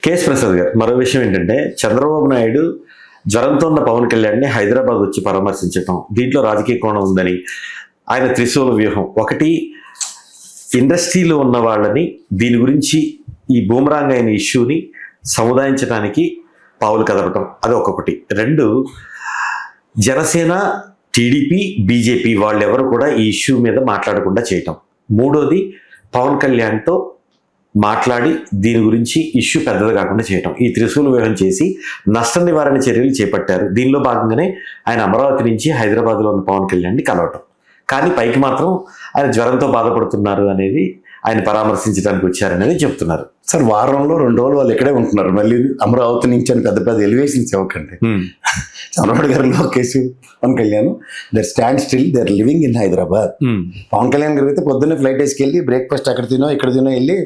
KS Prasad గారు, మరో విషయం ఏంటంటే చంద్రబాబు నాయుడు జ్వరంతో ఉన్న పవన్ కళ్యాణ్ని హైదరాబాద్ వచ్చి పరామర్శించటం, దీంట్లో రాజకీయ కోణం ఉందని ఆయన త్రిశూల వ్యూహం. ఒకటి, ఇండస్ట్రీలో ఉన్న వాళ్ళని దీని గురించి ఈ బూమరాంగ్ అయిన ఇష్యూని సముదాయించడానికి పావులు కదపటం, అది ఒక్కొక్కటి. రెండు, జనసేన, టీడీపీ, బీజేపీ వాళ్ళెవరు కూడా ఈ ఇష్యూ మీద మాట్లాడకుండా చేయటం. మూడోది, పవన్ కళ్యాణ్తో మాట్లాడి దీని గురించి ఇష్యూ పెద్దది కాకుండా చేయటం. ఈ త్రిశూల వ్యూహం చేసి నష్ట నివారణ చర్యలు చేపట్టారు. దీనిలో భాగంగానే ఆయన అమరావతి నుంచి హైదరాబాద్లో ఉన్న పవన్ కళ్యాణ్ని కలవటం. కానీ పైకి మాత్రం ఆయన జ్వరంతో బాధపడుతున్నారు అనేది, ఆయన పరామర్శించడానికి వచ్చారనేది చెప్తున్నారు. సార్, వారంలో 2 రోజులు వాళ్ళు ఇక్కడే ఉంటున్నారు. మళ్ళీ అమరావతి నుంచి అని పెద్ద పెద్ద ఎలివేషన్స్ ఇవ్వకండి. చంద్రబాబు గారు, Lokesh, Pawan Kalyan, they're stand still, they're living in Hyderabad. Pawan Kalyan గారు అయితే పొద్దున్నే ఫ్లైట్ వేసుకెళ్ళి బ్రేక్ఫాస్ట్ అక్కడ తినో ఇక్కడ తినో వెళ్ళి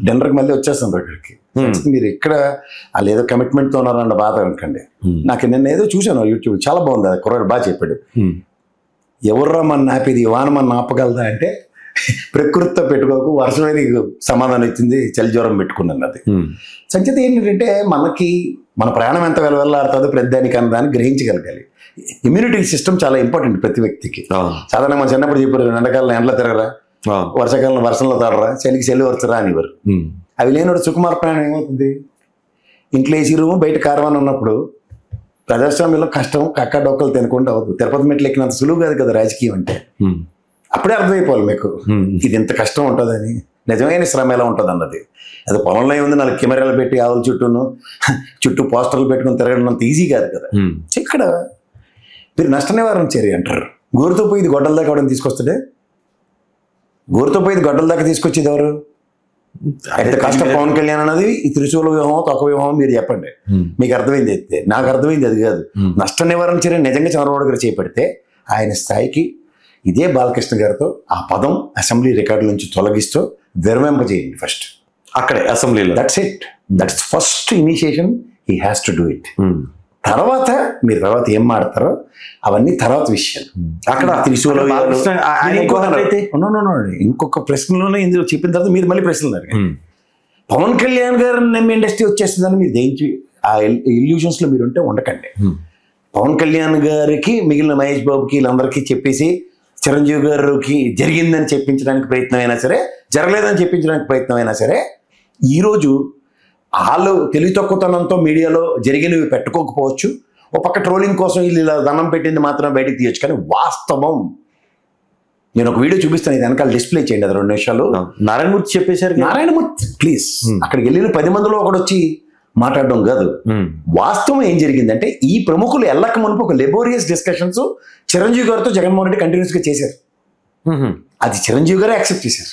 డిన్నర్కి మళ్ళీ వచ్చేస్తున్నారు అక్కడికి. మీరు ఇక్కడ వాళ్ళు ఏదో కమిట్మెంట్తో ఉన్నారన్న బాధ అనుకోండి. నాకు నిన్న ఏదో చూశాను యూట్యూబ్, చాలా బాగుంది. అది కుర్రాడు బాగా చెప్పాడు. ఎవర్రా మన ఆపేది, వాన మన ఆపగలదా అంటే, ప్రకృతితో పెట్టుకోకు, వర్షమే నీకు సమాధానం ఇచ్చింది, చలి జ్వరం పెట్టుకున్నాను. అది సంచేత ఏంటంటే, మనకి మన ప్రాణం ఎంత వెళ్ళాడుతుందో ప్రతిదానికి అన్నదాన్ని గ్రహించగలగాలి. ఇమ్యూనిటీ సిస్టమ్ చాలా ఇంపార్టెంట్ ప్రతి వ్యక్తికి. సాధారణంగా మన చిన్నప్పుడు చెప్పారు, ఎండాకాలం ఎండలో తిరగరా, వర్షాకాలం వర్షంలో తడరా, చలికి చలి వరచరా అనేవారు. అవి లేనివాడు సుకుమార ప్రాణం ఏమవుతుంది? ఇంట్లో ఏసీ రూము, బయట కార్వాన్ ఉన్నప్పుడు ప్రజాస్వామ్యంలో కష్టం కక్క డొక్కలు తినకుండా అవుతుంది. తిరుపతి మెట్లు ఎక్కినంత సులువు కాదు కదా రాజకీయం అంటే. అప్పుడే అర్థమైపోవాలి మీకు ఇది ఎంత కష్టం ఉంటుందని, నిజమైన శ్రమ ఎలా ఉంటుంది అన్నది. అది పొలంలో ఉంది, 4 కెమెరాలు పెట్టి ఆవుల చుట్టూ పోస్టర్లు పెట్టుకుని తిరగడం అంత ఈజీ కాదు కదా. ఇక్కడ మీరు నష్ట నివారణ చర్య అంటారు. గోరుతో పోయి ఇది గొడ్డల దాకా అవడం తీసుకొస్తాడే, గోరుతో పోయి ఇది గొడ్డల దాకా తీసుకొచ్చేది ఎవరు? ఎంత కష్టం పవన్ కళ్యాణ్ అన్నది ఈ త్రిశూల వ్యూహం, తక్కువ వ్యూహం మీరు చెప్పండి. మీకు అర్థమైంది అయితే, నాకు అర్థమైంది అది కాదు. నష్ట నివారణ చర్య నిజంగా చంద్రబాబు గారు చేపడితే ఆయన స్థాయికి ఇదే బాలకృష్ణ గారితో ఆ పదం అసెంబ్లీ రికార్డు నుంచి తొలగిస్తూ విరమింపజేయండి ఫస్ట్ అక్కడే అసెంబ్లీలో. That's it, that's first initiation. He has to do it. తర్వాత మీరు తర్వాత ఏం మాడతారో అవన్నీ తర్వాత విషయాలు. అక్కడ త్రిశూల ఇంకొక ప్రశ్నలోనే ఇందులో చెప్పిన తర్వాత మీరు మళ్ళీ ప్రశ్నలు అడిగారు. పవన్ కళ్యాణ్ గారు నమ్మి ఇండస్ట్రీ వచ్చేస్తుందని మీరు దేనికి ఆ ఇల్యూషన్స్ లో మీరు ఉంటే ఉండకండి. పవన్ కళ్యాణ్ గారికి మిగిలిన మహేష్ బాబుకి వీళ్ళందరికీ చెప్పేసి చిరంజీవి గారికి జరిగిందని చెప్పించడానికి ప్రయత్నం అయినా సరే, జరగలేదని చెప్పించడానికి ప్రయత్నం అయినా సరే, ఈరోజు వాళ్ళు తెలివి తక్కువతనంతో మీడియాలో జరిగినవి పెట్టుకోకపోవచ్చు. ఒక పక్క ట్రోలింగ్ కోసం వీళ్ళు ఇలా దండం పెట్టింది మాత్రం బయటికి తీయచ్చు. కానీ వాస్తవం నేను ఒక వీడియో చూపిస్తాను, ఇది వెనకాల డిస్ప్లే చేయండి. అది 2 నిమిషాలు. నారాయణమూర్తి చెప్పేశారు. నారాయణమూర్తి ప్లీజ్, అక్కడికి వెళ్ళిన 10 మందిలో ఒకడు వచ్చి మాట్లాడడం కాదు. వాస్తవం ఏం జరిగిందంటే, ఈ ప్రముఖులు ఎల్లక మునుపు ఒక లెబోరియస్ డిస్కషన్స్ చిరంజీవి గారితో జగన్మోహన్ రెడ్డి కంటిన్యూస్ గా చేశారు. అది చిరంజీవి గారే యాక్సెప్ట్ చేశారు.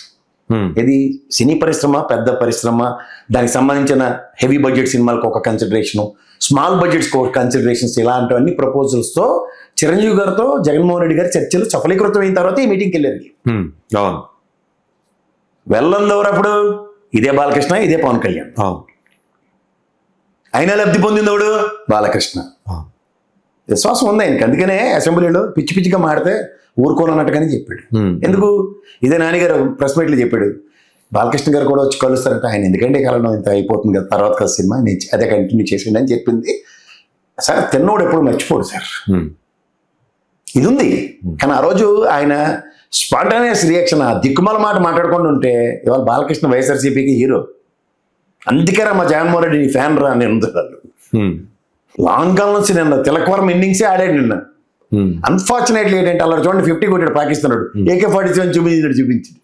ఇది సినీ పరిశ్రమ, పెద్ద పరిశ్రమ, దానికి సంబంధించిన హెవీ బడ్జెట్ సినిమాలకు ఒక కన్సిడరేషను, స్మాల్ బడ్జెట్స్ ఒక కన్సిడరేషన్స్, ఇలాంటివన్నీ ప్రపోజల్స్ తో చిరంజీవి గారితో జగన్మోహన్ రెడ్డి గారి చర్చలు సఫలీకృతం అయిన తర్వాత ఈ మీటింగ్కి వెళ్ళారు. వెళ్ళందెవరు అప్పుడు? ఇదే బాలకృష్ణ, ఇదే పవన్ కళ్యాణ్. అయినా లబ్ధి పొందిందవుడు బాలకృష్ణ. విశ్వాసం ఉంది ఆయనకి. అందుకనే అసెంబ్లీలో పిచ్చి పిచ్చిగా మాడితే ఊరుకోనన్నట్టుగానే చెప్పాడు. ఎందుకు? ఇదే నాన్నగారు ప్రెస్ మీట్లో చెప్పాడు, బాలకృష్ణ గారు కూడా వచ్చి కలుస్తారంటే. ఆయన ఎందుకంటే కలవడం ఇంత అయిపోతుంది కదా, తర్వాత కదా సినిమా, నేను అదే కంటిన్యూ చేసిండి అని చెప్పింది. సార్, తిన్నోడు ఎప్పుడు మర్చిపోడు సార్, ఇది ఉంది. కానీ ఆ రోజు ఆయన స్పాంటానియస్ రియాక్షన్, ఆ దిక్కుమాల మాట మాట్లాడుకుంటూ ఉంటే, ఇవాళ బాలకృష్ణ వైఎస్ఆర్సీపీకి హీరో. అందుకే మా జగన్మోహన్ రెడ్డి ఫ్యాన్ రా అని వాళ్ళు లాంగ్ కాలం నుంచి నిన్న తిలకవరం ఇన్నింగ్సే ఆడాడు నిన్న. అన్ఫార్చునేట్లీ ఏంటంటే, అలా చూడండి 50 కొట్టాడు పాకిస్తాన్, AK-47 చూపించింది.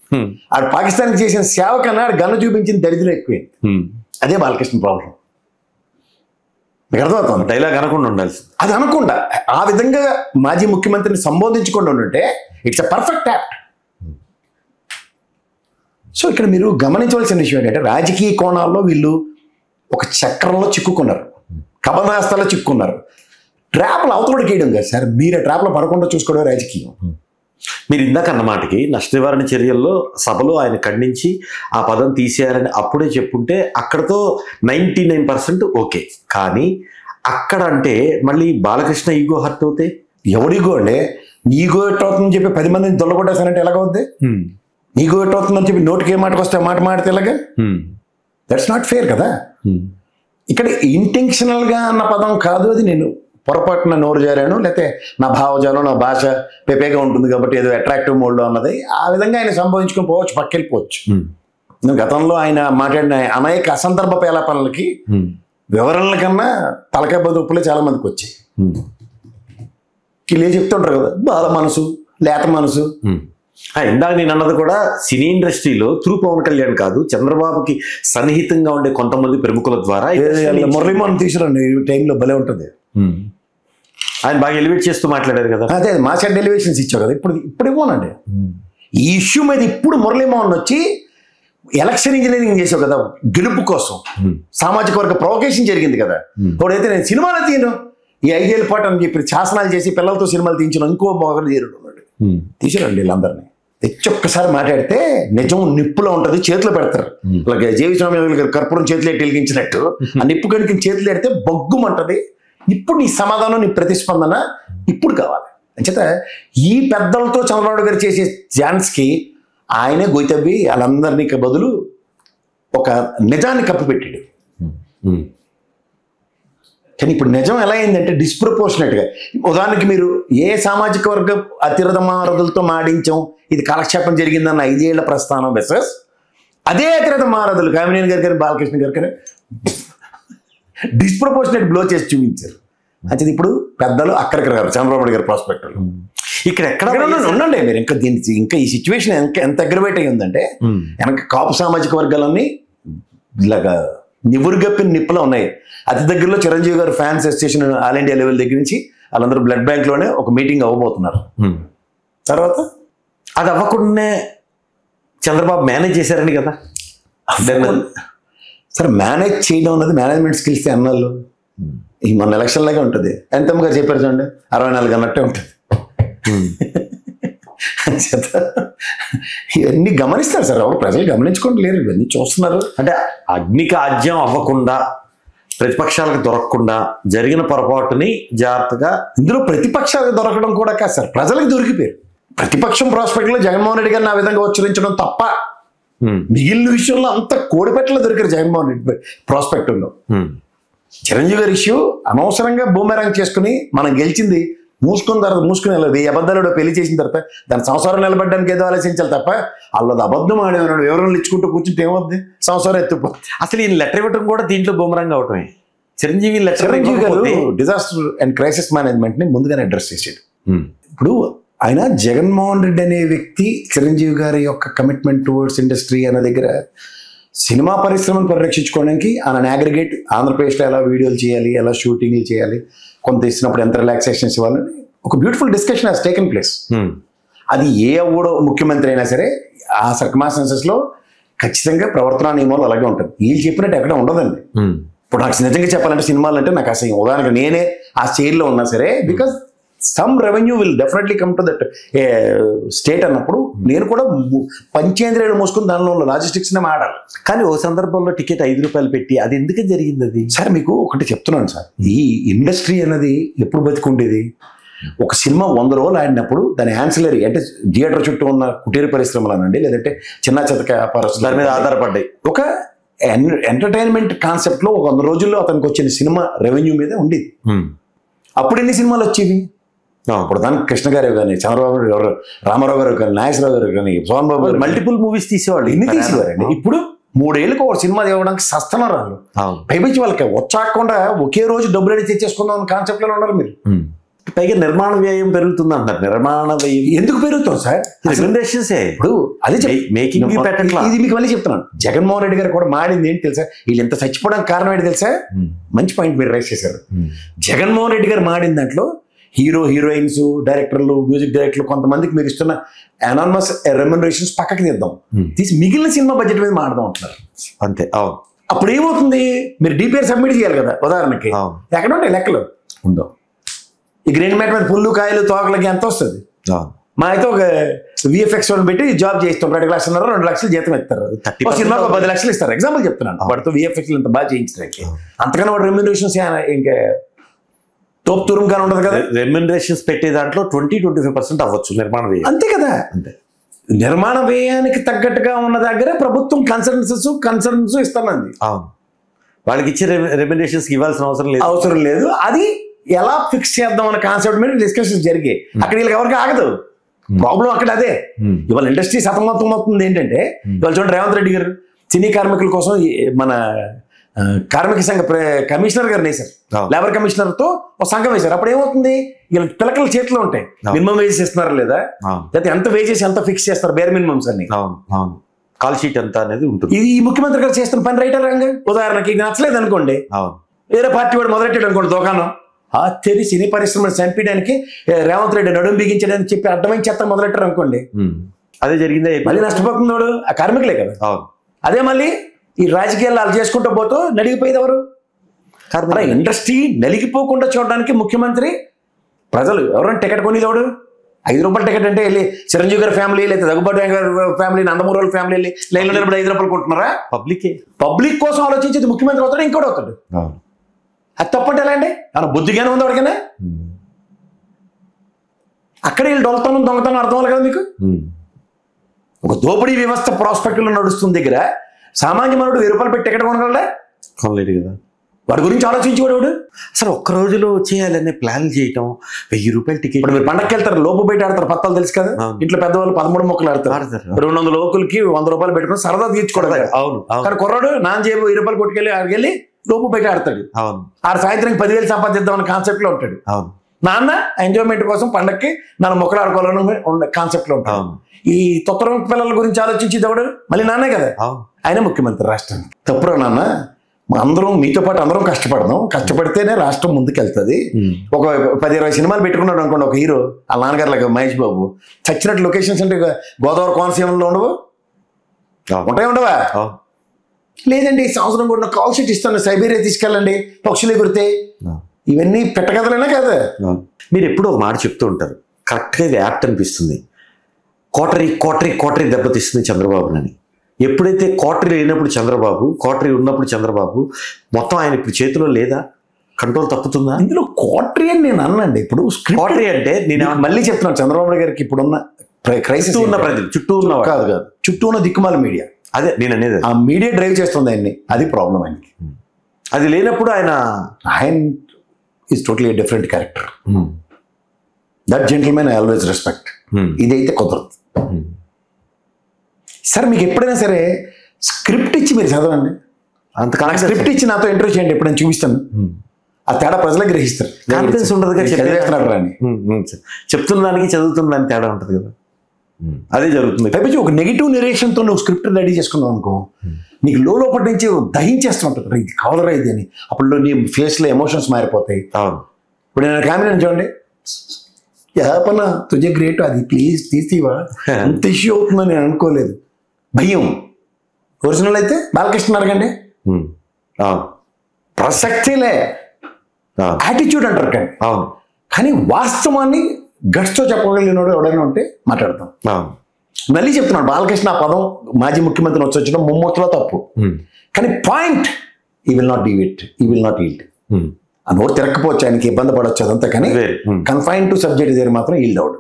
ఆడు పాకిస్తాన్కి చేసిన సేవ కన్నా ఆడు గన్ను చూపించింది దరిద్రం ఎక్కువైంది. అదే బాలకృష్ణ ప్రాబ్లం. మీకు అర్థమవుతుంది? డైలాగ్ అనకుండా ఉండాల్సి, అది అనకుండా ఆ విధంగా మాజీ ముఖ్యమంత్రిని సంబోధించకుండా ఉంటే it's a perfect act. So ఇక్కడ మీరు గమనించవలసిన విషయం ఏంటంటే, రాజకీయ కోణాల్లో వీళ్ళు ఒక చక్రంలో చిక్కుకున్నారు, కబనాస్తాలో చిక్కుకున్నారు. ట్రాప్లు అవతలకి వేయడం కదా సార్, మీరు ట్రాప్లో పడకుండా చూసుకోవడం రాజకీయం. మీరు ఇందాక అన్నమాటకి నష్ట నివారణ చర్యల్లో సభలో ఆయన ఖండించి ఆ పదం తీసేయాలని అప్పుడే చెప్పుంటే అక్కడతో 99% ఓకే. కానీ అక్కడ అంటే మళ్ళీ బాలకృష్ణ ఈగో హర్ట్ అవుతే, ఎవడిగో అండి ఈగో హర్ట్ అవుతుందని చెప్పి 10 మందిని దొల్లగొట్టేసానంటే ఎలాగవుద్ది? నీకు ఎటు అవుతుందని చెప్పి నోటికి ఏ మాటకు వస్తే మాట మాడితే ఎలాగా? దట్స్ నాట్ ఫేర్ కదా. ఇక్కడ ఇంటెన్షనల్గా అన్న పదం కాదు అది, నేను పొరపాటున నోరు జారాను, లేకపోతే నా భావజాలం నా భాష పెపేగా ఉంటుంది కాబట్టి ఏదో అట్రాక్టివ్ మోడ్లో అన్నది, ఆ విధంగా ఆయన సంభవించుకొని పోవచ్చు, పక్కెళ్ళిపోవచ్చు. గతంలో ఆయన మాట్లాడిన అనేక అసందర్భ పేలాపనలకి వివరణల కన్నా తలకాయ బదుపులే చాలా మందికి వచ్చాయి. వీళ్ళు ఏం చెప్తుంటారు కదా, బాల మనసు, లేత మనసు. ఇందాక నేను అన్నది కూడా సినీ ఇండస్ట్రీలో త్రూ పవన్ కళ్యాణ్ కాదు, చంద్రబాబుకి సన్నిహితంగా ఉండే కొంతమంది ప్రముఖుల ద్వారా మురళీమోహన్ తీసుకురండి, ఈ టైంలో భలే ఉంటుంది. ఆయన బాగా ఎలివేట్ చేస్తూ మాట్లాడారు కదా. అదే మా సైడ్ ఎలివేషన్స్ ఇచ్చావు కదా, ఇప్పుడు ఇవ్వనండి. ఈ ఇష్యూ మీద ఇప్పుడు మురళీమోహన్ వచ్చి ఎలక్షన్ ఇంజనీరింగ్ చేసావు కదా గెలుపు కోసం, సామాజిక వర్గ ప్రొవకేషన్ జరిగింది కదా. ఇప్పుడైతే నేను సినిమాలు తీయను, ఈ 5 ఏళ్ళ పాటు అని చెప్పి శాసనాలు చేసి పిల్లలతో సినిమాలు తీయించిన ఇంకో మొగలు తీరుడు ఉన్నాడు, తీసారండి వీళ్ళందరినీ. తెచ్చి ఒక్కసారి మాట్లాడితే నిజం నిప్పులో ఉంటుంది, చేతిలో పెడతారు. అలాగే జీవిస్వామి గారు కర్పూరం చేతిలో వెలిగించినట్టు ఆ నిప్పు కనుక చేతిలో పెడితే బొగ్గుమంటది. ఇప్పుడు నీ సమాధానం, నీ ప్రతిస్పందన ఇప్పుడు కావాలి. అంచేత ఈ పెద్దలతో చంద్రబాబు గారు చేసే ఛాన్స్కి ఆయనే గొయ్యతవ్వి వాళ్ళందరినీ బదులు ఒక నిజాన్ని కప్పిపెట్టాడు. కానీ ఇప్పుడు నిజం ఎలా అయిందంటే డిస్ప్రపోర్షనేట్గా, ఉదాహరణకి మీరు ఏ సామాజిక వర్గ అతిరథమారథులతో మాడించాం, ఇది కాలక్షేపం జరిగిందన్న 5 ఏళ్ల ప్రస్థానం వెసెస్ అదే అతిరథమారథులు కామినేని గారు కానీ బాలకృష్ణ గారు కానీ డిస్ప్రపోర్షనేట్ బ్లో చేసి చూపించారు. అంటే ఇప్పుడు పెద్దలు అక్కడికి రారు చంద్రబాబు గారి ప్రాస్పెక్టర్లు. ఇక్కడ ఎక్కడ ఉండండి మీరు, ఇంకా దీనికి ఇంకా ఈ సిచ్యువేషన్ ఎంత అగ్రవేట్ అయ్యి ఉందంటే, వెనక కాపు సామాజిక వర్గాలన్నీ ఇలాగా నివురుగప్పిన నిప్పులో ఉన్నాయి. అతి దగ్గరలో చిరంజీవి గారు fans association all India level దగ్గర నుంచి వాళ్ళందరూ బ్లడ్ బ్యాంక్లోనే ఒక మీటింగ్ అవ్వబోతున్నారు. తర్వాత అది అవ్వకుండానే చంద్రబాబు మేనేజ్ చేశారని కదా. సరే, మేనేజ్ చేయడం అన్నది మేనేజ్మెంట్ స్కిల్స్ అన్నాళ్ళు. ఈ మన ఎలక్షన్ లాగే ఉంటుంది. ఎంతమ్మ గారు చెప్పారు చూడండి, 64 అన్నట్టే ఉంటుంది. ఇవన్నీ గమనిస్తారు సార్, ఎవరు ప్రజలు గమనించుకోండి లేరు, ఇవన్నీ చూస్తున్నారు. అంటే అగ్నికి ఆజ్యం అవ్వకుండా, ప్రతిపక్షాలకు దొరకకుండా జరిగిన పొరపాటుని జాగ్రత్తగా, ఇందులో ప్రతిపక్షాలకు దొరకడం కూడా కాదు సార్, ప్రజలకు దొరికిపోయారు. ప్రతిపక్షం ప్రాస్పెక్ట్ లో జగన్మోహన్ రెడ్డి గారిని ఆ విధంగా ఉచ్చరించడం తప్ప మిగిలిన విషయంలో అంత కోడిపెట్టలో దొరికారు జగన్మోహన్ రెడ్డి ప్రాస్పెక్టివ్లో. చిరంజీవి గారి ఇష్యూ అనవసరంగా బూమెరాంగ్ చేసుకుని మనం గెలిచింది మూసుకున్న తర్వాత మూసుకుని వెళ్ళదు. ఈ అబద్ధాలు పెళ్లి చేసిన తర్వాత దాని సంసారం నిలబడడానికి ఏదో ఆలోచించాలి తప్ప వాళ్ళది అబద్ధం ఆడేవాడు వివరణలు ఇచ్చుకుంటూ కూర్చుంటే ఏమవుద్ది, సంసారం ఎత్తుపోతుంది. అసలు ఈ లెటర్ ఇవ్వడం కూడా దీంట్లో బూమరంగ్ అవటమే. చిరంజీవి గారు డిజాస్టర్ అండ్ క్రైసిస్ మేనేజ్మెంట్ ని ముందుగానే అడ్రస్ చేసాడు. ఇప్పుడు ఆయన జగన్మోహన్ రెడ్డి అనే వ్యక్తి చిరంజీవి గారి యొక్క కమిట్మెంట్ టువర్డ్స్ ఇండస్ట్రీ అనే దగ్గర సినిమా పరిశ్రమను పరిరక్షించుకోవడానికి ఆయన అగ్రిగేట్ ఆంధ్రప్రదేశ్లో ఎలా వీడియోలు చేయాలి, ఎలా షూటింగ్లు చేయాలి, కొంత ఇచ్చినప్పుడు ఎంత రిలాక్సేషన్స్ ఇవ్వాలని ఒక beautiful discussion has taken place. అది ఏ ఊడో ముఖ్యమంత్రి అయినా సరే ఆ సర్కమ్స్టాన్సెస్లో ఖచ్చితంగా ప్రవర్తనా నియమాలు అలాగే ఉంటుంది. వీళ్ళు చెప్పినట్టు ఎక్కడ ఉండదండి. ఇప్పుడు నాకు నిజంగా చెప్పాలంటే సినిమాలు అంటే నాకు అసలు ఉదాహరణకు నేనే ఆ స్టేజ్లో ఉన్నా సరే, because some revenue will definitely come to that state అన్నప్పుడు నేను కూడా పంచేంద్రియాలు మోసుకుని దానిలో లాజిస్టిక్స్ నే ఆడాలి. కానీ ఓ సందర్భంలో టికెట్ 5 రూపాయలు పెట్టి అది ఎందుకు జరిగింది? అది సార్ మీకు ఒకటి చెప్తున్నాను సార్, ఈ ఇండస్ట్రీ అనేది ఎప్పుడు బతికుండేది, ఒక సినిమా 100 రోజులు ఆడినప్పుడు దాని యాన్సిలరీ అంటే థియేటర్ చుట్టూ ఉన్న కుటీర పరిశ్రమలు అనండి, లేదంటే చిన్న చితక వ్యాపారస్తులు దాని మీద ఆధారపడ్డాయి. ఒక ఎంటర్టైన్మెంట్ కాన్సెప్ట్ లో 100 రోజుల్లో అతనికి వచ్చిన సినిమా రెవెన్యూ మీద ఉండేది. అప్పుడు ఎన్ని సినిమాలు వచ్చేవి? ఇప్పుడు దానికి కృష్ణ గారు కానీ, చంద్రబాబు గారు, రామారావు గారు కానీ, నాగేశ్వరరావు గారు కానీ, సోహన్ బాబు గారు మల్టిపుల్ మూవీస్ తీసేవాళ్ళు. ఇన్ని తీసేవారండి. ఇప్పుడు 3 ఏళ్ళకి ఒక సినిమా ఇవ్వడానికి సస్తున్నారు వాళ్ళు. పైపించి వాళ్ళకి వచ్చాకుండా ఒకే రోజు డబ్బులు అడిగి తెచ్చేసుకుందాం అన్న కాన్సెప్ట్ లో ఉన్నారు మీరు. పైగా నిర్మాణ వ్యయం పెరుగుతుంది అంటారు. నిర్మాణ వ్యయం ఎందుకు పెరుగుతుంది సార్? ఇప్పుడు అదే మేకింగ్ ఇది మీకు మళ్ళీ చెప్తున్నాను. జగన్మోహన్ రెడ్డి గారు కూడా మాడింది ఏంటి తెలుసా? వీళ్ళు ఎంత చచ్చిపోవడానికి కారణం ఏంటి తెలుసా? మంచి పాయింట్ మీరు రైస్ చేశారు. జగన్మోహన్ రెడ్డి గారు మాడిన దాంట్లో హీరో హీరోయిన్స్, డైరెక్టర్లు, మ్యూజిక్ డైరెక్టర్లు కొంతమందికి మీరు ఇస్తున్న అనానమస్ రెమ్యునరేషన్స్ పక్కకి తీద్దాం, తీసి మిగిలిన సినిమా బడ్జెట్ మీద మాడదాం అంటున్నారు. అంతే. అప్పుడు ఏమవుతుంది? మీరు డిపిఆర్ సబ్మిట్ చేయాలి కదా. ఉదాహరణకి ఎక్కడ ఉంటాయి లెక్కలు ఉండవు. ఈ గ్రీన్ మ్యాట్ మీద పుల్లు కాయలు తోకలకి ఎంత వస్తుంది? మా అయితే ఒక విఎఫ్ఎక్స్ వాళ్ళని పెట్టి జాబ్ చేస్తాం, 2 లక్షలున్నర 2 లక్షలు జీతం ఇస్తారు, సినిమాకు 10 లక్షలు ఇస్తారు. ఎగ్జాంపుల్ చెప్తున్నాను. వాడితో విఎఫ్ఎక్స్ ఇంత బాగా చేయించడానికి అంతకన్నా వాడు రెమ్యునరేషన్స్ ఇంకా తోపు తూరంగా ఉండదు కదా. రెమ్యునరేషన్స్ పెట్టే దాంట్లో 20-25% అవ్వచ్చు నిర్మాణ వ్యయం. అంతే కదా. అంతే. నిర్మాణ వ్యయానికి తగ్గట్టుగా ఉన్న దగ్గర ప్రభుత్వం కన్సర్న్స్ ఇస్తున్నది. వాళ్ళకి ఇచ్చే రెమ్యునరేషన్స్ ఇవ్వాల్సిన అవసరం లేదు. అది ఎలా ఫిక్స్ చేద్దాం అన్న కాన్సెప్ట్ మీద డిస్కషన్స్ జరిగాయి. అక్కడ వీళ్ళకి ఎవరికి ఆగదు. ప్రాబ్లం అక్కడ అదే. ఇవాళ ఇండస్ట్రీ సతమతం అవుతుంది ఏంటంటే, ఇవాళ చూడండి రేవంత్ రెడ్డి గారు సినీ కార్మికుల కోసం మన కార్మిక సంఘ కమిషనర్ గారు వేశారు, లేబర్ కమిషనర్ తో ఒక సంఘం వేశారు. అప్పుడు ఏమవుతుంది, వీళ్ళ పిల్లకల చేతిలో ఉంటాయి. మినిమం వేజెస్ ఇస్తున్నారా లేదా, లేకపోతే ఎంత వేజెస్ ఎంత ఫిక్స్ చేస్తారు, బేర్ మినిమమ్స్ అన్ని, కాల్ షీట్ ఎంత అనేది ఉంటుంది. ఇది ఈ ముఖ్యమంత్రి గారు చేస్తున్న పని రైటర్ రంగా. ఉదాహరణకి ఇది నచ్చలేదు అనుకోండి, వేరే పార్టీ వాడు మొదలెట్టాడు అనుకోండి దుకాణం, ఆ తెరి సినీ పరిశ్రమను చంపేయడానికి రేవంత్ రెడ్డి నడుము బిగించడానికి చెప్పి అడ్డమైన చెత్త మొదలెట్టారు అనుకోండి, అదే జరిగిందే. మళ్ళీ నష్టపోతుంది వాడు, ఆ కార్మికులే కదా. అదే మళ్ళీ ఈ రాజకీయాలు వాళ్ళు చేసుకుంటూ పోతూ నలిగిపోయేది ఎవరు? ఇండస్ట్రీ నలిగిపోకుండా చూడడానికి ముఖ్యమంత్రి, ప్రజలు ఎవరైనా టికెట్ కొనేది ఎవడు? 5 రూపాయల టికెట్ అంటే వెళ్ళి చిరంజీవి గారి ఫ్యామిలీ, లేదా దగ్గుబాటి గారి ఫ్యామిలీ, నందమూరి వాళ్ళ ఫ్యామిలీ వెళ్ళి లైన్లో నిలబడి 5 రూపాయలు కొంటున్నారా? పబ్లిక్ కోసం ఆలోచించేది ముఖ్యమంత్రి అవుతాడు, ఇంకోటి అవుతాడు. అది తప్పంటే ఎలా అండి? మన బుద్ధిగానే ఉంది వాడికనే. అక్కడ వీళ్ళు డొలతనం దొంగతనం అర్థం అవ్వాలి కదా మీకు. ఒక దోపిడీ వ్యవస్థ ప్రాస్పెక్ట్లో నడుస్తుంది దగ్గర సామాన్య మానవుడు 1000 రూపాయలు పెట్టి టికెట్ కొనగలడా? కొనలేడు కదా. వాడి గురించి ఆలోచించేవాడు. అసలు ఒక్క రోజులో చేయాలనే ప్లాన్ చేయటం, 1000 రూపాయలు టికెట్. ఇప్పుడు మీరు పండగకి వెళ్తారు, లోపు బయట ఆడతారు, పత్తాలు తెలుసు కదా. ఇంట్లో పెద్దవాళ్ళు 13 మొక్కలు ఆడతారు, 200 లోకులకి 100 రూపాయలు పెట్టుకుని సరదా తీర్చుకోవడం. అవును. కానీ కుర్రాడు నాన్న జేబు 1000 రూపాయలు కొట్టుకెళ్ళి ఆడికి వెళ్ళి లోపు బయట ఆడతాడు. అవును. ఆడు సాయంత్రం 10,000 సంపాదిద్దాం అనే కాన్సెప్ట్ లో ఉంటాడు. అవును. నాన్న ఎంజాయ్మెంట్ కోసం పండక్కి 4 మొక్కలు ఆడుకోవాలని కాన్సెప్ట్ లో ఉంటాడు. ఈ తొత్తరం పిల్లల గురించి ఆలోచించేది ఎవడు? మళ్ళీ నాన్నే కదా. ఆయన ముఖ్యమంత్రి రాష్ట్రానికి. తప్పురా నాన్న, అందరం మీతో పాటు అందరం కష్టపడదాం, కష్టపడితేనే రాష్ట్రం ముందుకెళ్తుంది. ఒక 10-20 సినిమాలు పెట్టుకున్నాడు అనుకోండి ఒక హీరో, ఆ నాన్నగారులాగా మహేష్ బాబు, చచ్చినట్టు లొకేషన్స్ అంటే గోదావరి కోనసీమలో ఉండవు, ఉండవా? లేదండి సంవత్సరం కూడా కాల్ షీట్ ఇస్తాను, సైబీరియా తీసుకెళ్ళండి, పక్షులు ఎగురితే. ఇవన్నీ పెట్టగదలేనా కదా. మీరు ఎప్పుడు ఒక మాట చెప్తూ ఉంటారు, కరెక్ట్గా ఇది యాప్ట్ అనిపిస్తుంది. కోటరీ దెబ్బతీస్తుంది చంద్రబాబునని. ఎప్పుడైతే కోటరీ లేనప్పుడు చంద్రబాబు, కోటరీ ఉన్నప్పుడు చంద్రబాబు, మొత్తం ఆయన ఇప్పుడు చేతిలో లేదా? కంట్రోల్ తప్పుతుందా? ఇందులో కోటరీ అని నేను అన్నండి. ఇప్పుడు కోటరీ అంటే నేను మళ్ళీ చెప్తున్నాను, చంద్రబాబు గారికి ఇప్పుడున్న క్రైసిస్ ఉన్న ప్రజలు, చుట్టూ ఉన్న కాదు చుట్టూ ఉన్న దిక్కుమాల మీడియా, అదే నేను అనేది. ఆ మీడియా డ్రైవ్ చేస్తుంది ఆయన్ని, అది ప్రాబ్లం ఆయనకి. అది లేనప్పుడు ఆయన is totally different character. That gentleman I always respect. ఇదైతే కుదరదు. సార్ మీకు ఎప్పుడైనా సరే స్క్రిప్ట్ ఇచ్చి మీరు చదవండి, అంతకాలం స్క్రిప్ట్ ఇచ్చి నాతో ఇంటర్వ్యూ చేయండి, ఎప్పుడైనా చూపిస్తాను. ఆ తేడా ప్రజలకు గ్రహిస్తారు. కాన్ఫిడెన్స్ ఉండదు కదా, చెప్తున్న దానికి చదువుతున్న దానికి తేడా ఉంటుంది కదా. అదే జరుగుతుంది. పైపించి ఒక నెగిటివ్ నెరేషన్తో నువ్వు స్క్రిప్ట్ రెడీ చేసుకున్నావు అనుకో, నీకు లోపటి నుంచి దహించేస్తూ ఉంటుంది, ఇది కావాలరా ఇది అని. అప్పుడు నీ ఫేస్లో ఎమోషన్స్ మారిపోతాయి. ఇప్పుడు నేను కామెంట్ చూడండి, యాపన తుజే గ్రేట్, అది ప్లీజ్ తీసివా, అంత ఇష్యూ అవుతుందని నేను అనుకోలేదు. భయం. ఒరిజినల్ అయితే బాలకృష్ణ అడగండి, ప్రసక్తిలే, యాటిట్యూడ్ అంటారు కానీ. కానీ వాస్తవాన్ని గట్స్తో చెప్పగలిగినోడు ఎవడైనా ఉంటే మాట్లాడతాం. మళ్ళీ చెప్తున్నాడు, బాలకృష్ణ ఆ పదం మాజీ ముఖ్యమంత్రిని వచ్చొచ్చడం ముమ్మూర్తిలో తప్పు. కానీ పాయింట్, ఈ విల్ నాట్ డీవిట్, ఈ విల్ నాట్ ఈల్డ్. ఆ నోరు తిరగకపోవచ్చు, ఆయనకి ఇబ్బంది పడవచ్చు అదంతా, కానీ కన్ఫైన్ టు సబ్జెక్ట్ దగ్గర మాత్రం ఈల్డ్ అవుడు.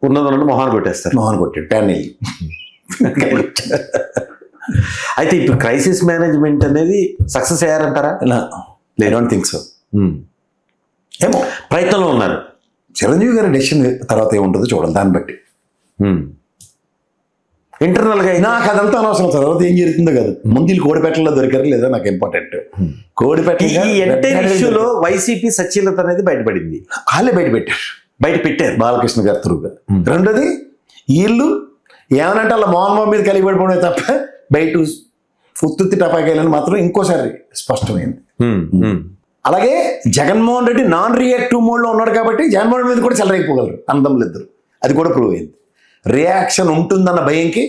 ఉన్నదంటే మొహాన్ని కొట్టేస్తారు. మొహాన్ని కొట్టాడు ప్యాన్ వెళ్ళి. అయితే ఇప్పుడు క్రైసిస్ మేనేజ్మెంట్ అనేది సక్సెస్ అయ్యారంటారా? I don't think so. ఏమో ప్రయత్నంలో ఉన్నారు. చిరంజీవి గారి డెసిషన్ తర్వాత ఏముంటుందో చూడాలి, దాన్ని బట్టి. ఇంటర్నల్ గా నాకు అదంతా అనవసరం, తర్వాత ఏం జరుగుతుందో కదా. ముందు వీళ్ళు కోడిపెట్టలో దొరికారు లేదా నాకు ఇంపార్టెంట్. కోడిపెట్టలో వైసీపీ సచ్చీలత అనేది బయటపడింది. వాళ్ళే బయట పెట్టారు బాలకృష్ణ గారు త్రూగా. రెండోది వీళ్ళు ఏమనంటే అలా మోహన్ బాబు మీద కలిగిపడిపోవడమే తప్ప బయట ఉత్తుత్తి టపాకాయలని మాత్రం ఇంకోసారి స్పష్టమైంది. అలాగే జగన్మోహన్ రెడ్డి నాన్ రియాక్టివ్ మోడ్లో ఉన్నాడు కాబట్టి జగన్మోహన్ రెడ్డి మీద కూడా చెలరైపోగలరు అన్నదమ్ములు ఇద్దరు. అది కూడా ప్రూవ్ అయింది. రియాక్షన్ ఉంటుందన్న భయంకి,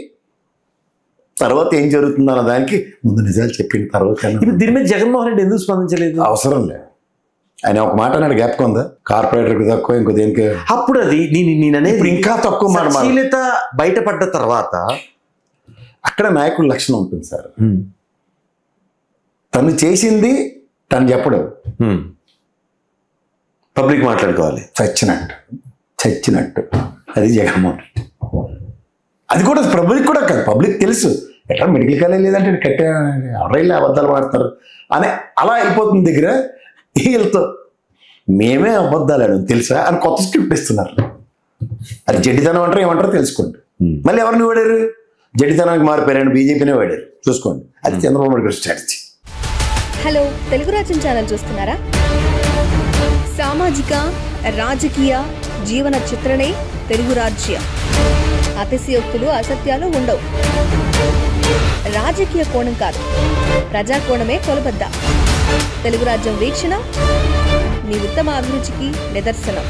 తర్వాత ఏం జరుగుతుందన్న దానికి ముందు నిజాలు చెప్పిన తర్వాత. దీని మీద జగన్మోహన్ రెడ్డి ఎందుకు స్పందించలేదు? అవసరం లేదు. ఆయన ఒక మాట అన్నాడు, గ్యాప్ కొందా, కార్పొరేటర్కి తక్కువ, ఇంకో దేనికి. అప్పుడు అది నేననేది ఇంకా తక్కువ మాట. బయటపడ్డ తర్వాత అక్కడ నాయకుల లక్షణం ఉంటుంది సార్. తను చేసింది తను చెప్పడం, పబ్లిక్ మాట్లాడుకోవాలి చచ్చినట్టు. అది జగన్మోహన్ రెడ్డి. అది కూడా పబ్లిక్ కూడా కాదు, పబ్లిక్ తెలుసు ఎట్లా మెడికల్ కాలేజ్ లేదంటే కట్టే ఎవరైనా అబద్ధాలు మాడతారు అని అలా అయిపోతుంది దగ్గర. వీళ్ళతో మేమే అబద్ధాలు అని తెలుసా అని కొత్త స్క్రిప్ట్ ఇస్తున్నారు. అది జడ్డితనం అంటారు ఏమంటారో తెలుసుకోండి. మళ్ళీ ఎవరిని వాడారు? జడ్డితనానికి మారిపోయారని బీజేపీనే వాడారు, చూసుకోండి. అది చంద్రబాబు నాయుడు గారి స్ట్రాటజీ. హలో, తెలుగు రాజ్యం ఛానల్ చూస్తున్నారా? సామాజిక రాజకీయ జీవన చిత్రణే తెలుగు రాజ్యం. అతిశయోక్తులు అసత్యాలు ఉండవు. రాజకీయ కోణం కాదు, ప్రజా కోణమే కొలబద్ద. తెలుగు రాజ్యం వీక్షణ మీ ఉత్తమ అభిరుచికి నిదర్శనం.